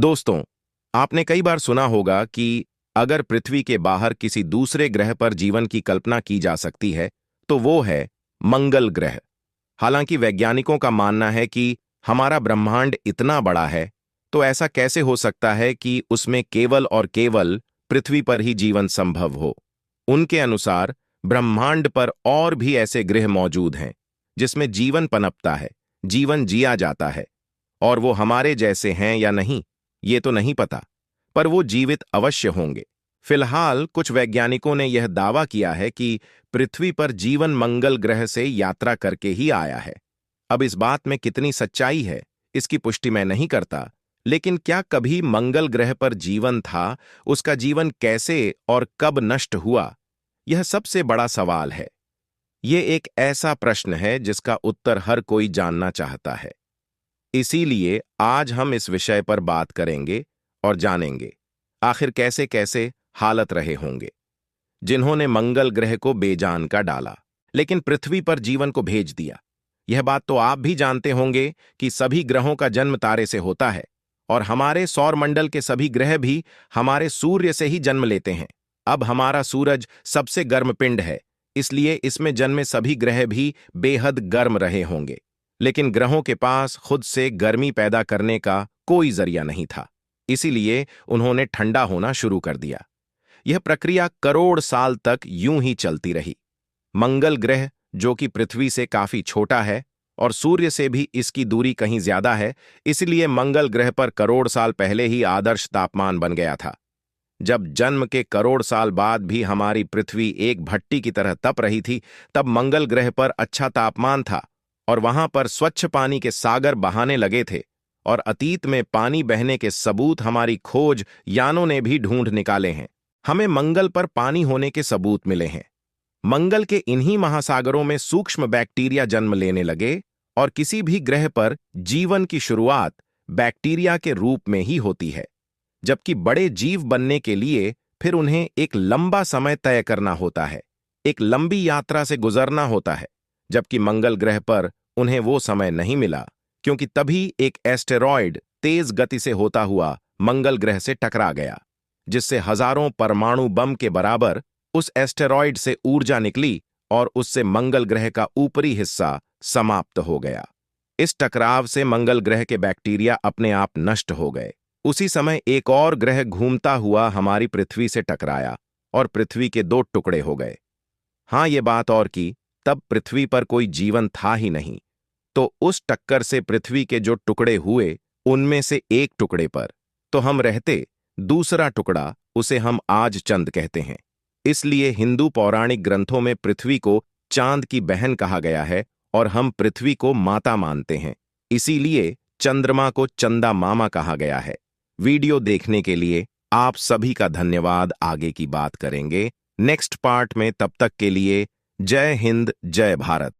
दोस्तों, आपने कई बार सुना होगा कि अगर पृथ्वी के बाहर किसी दूसरे ग्रह पर जीवन की कल्पना की जा सकती है, तो वो है मंगल ग्रह। हालांकि वैज्ञानिकों का मानना है कि हमारा ब्रह्मांड इतना बड़ा है, तो ऐसा कैसे हो सकता है कि उसमें केवल और केवल पृथ्वी पर ही जीवन संभव हो। उनके अनुसार ब्रह्मांड पर और भी ऐसे ग्रह मौजूद हैं, जिसमें जीवन पनपता है, जीवन जिया जाता है, और वो हमारे जैसे हैं या नहीं, ये तो नहीं पता, पर वो जीवित अवश्य होंगे। फिलहाल कुछ वैज्ञानिकों ने यह दावा किया है कि पृथ्वी पर जीवन मंगल ग्रह से यात्रा करके ही आया है। अब इस बात में कितनी सच्चाई है, इसकी पुष्टि मैं नहीं करता, लेकिन क्या कभी मंगल ग्रह पर जीवन था, उसका जीवन कैसे और कब नष्ट हुआ, यह सबसे बड़ा सवाल है। ये एक ऐसा प्रश्न है जिसका उत्तर हर कोई जानना चाहता है। इसीलिए आज हम इस विषय पर बात करेंगे और जानेंगे आखिर कैसे कैसे हालत रहे होंगे जिन्होंने मंगल ग्रह को बेजान का डाला, लेकिन पृथ्वी पर जीवन को भेज दिया। यह बात तो आप भी जानते होंगे कि सभी ग्रहों का जन्म तारे से होता है, और हमारे सौरमंडल के सभी ग्रह भी हमारे सूर्य से ही जन्म लेते हैं। अब हमारा सूरज सबसे गर्म पिंड है, इसलिए इसमें जन्मे सभी ग्रह भी बेहद गर्म रहे होंगे, लेकिन ग्रहों के पास खुद से गर्मी पैदा करने का कोई जरिया नहीं था। इसीलिए उन्होंने ठंडा होना शुरू कर दिया। यह प्रक्रिया करोड़ साल तक यूं ही चलती रही। मंगल ग्रह, जो कि पृथ्वी से काफी छोटा है और सूर्य से भी इसकी दूरी कहीं ज्यादा है, इसलिए मंगल ग्रह पर करोड़ साल पहले ही आदर्श तापमान बन गया था। जब जन्म के करोड़ साल बाद भी हमारी पृथ्वी एक भट्टी की तरह तप रही थी, तब मंगल ग्रह पर अच्छा तापमान था और वहां पर स्वच्छ पानी के सागर बहाने लगे थे, और अतीत में पानी बहने के सबूत हमारी खोज यानों ने भी ढूंढ निकाले हैं। हमें मंगल पर पानी होने के सबूत मिले हैं। मंगल के इन्हीं महासागरों में सूक्ष्म बैक्टीरिया जन्म लेने लगे, और किसी भी ग्रह पर जीवन की शुरुआत बैक्टीरिया के रूप में ही होती है, जबकि बड़े जीव बनने के लिए फिर उन्हें एक लंबा समय तय करना होता है, एक लंबी यात्रा से गुजरना होता है। जबकि मंगल ग्रह पर उन्हें वो समय नहीं मिला, क्योंकि तभी एक एस्टेरॉयड तेज गति से होता हुआ मंगल ग्रह से टकरा गया, जिससे हजारों परमाणु बम के बराबर उस एस्टेरॉयड से ऊर्जा निकली और उससे मंगल ग्रह का ऊपरी हिस्सा समाप्त हो गया। इस टकराव से मंगल ग्रह के बैक्टीरिया अपने आप नष्ट हो गए। उसी समय एक और ग्रह घूमता हुआ हमारी पृथ्वी से टकराया और पृथ्वी के दो टुकड़े हो गए। हाँ, ये बात और की, तब पृथ्वी पर कोई जीवन था ही नहीं, तो उस टक्कर से पृथ्वी के जो टुकड़े हुए, उनमें से एक टुकड़े पर तो हम रहते, दूसरा टुकड़ा, उसे हम आज चंद कहते हैं। इसलिए हिंदू पौराणिक ग्रंथों में पृथ्वी को चांद की बहन कहा गया है, और हम पृथ्वी को माता मानते हैं। इसीलिए चंद्रमा को चंदा मामा कहा गया है। वीडियो देखने के लिए आप सभी का धन्यवाद। आगे की बात करेंगे नेक्स्ट पार्ट में। तब तक के लिए जय हिंद, जय भारत।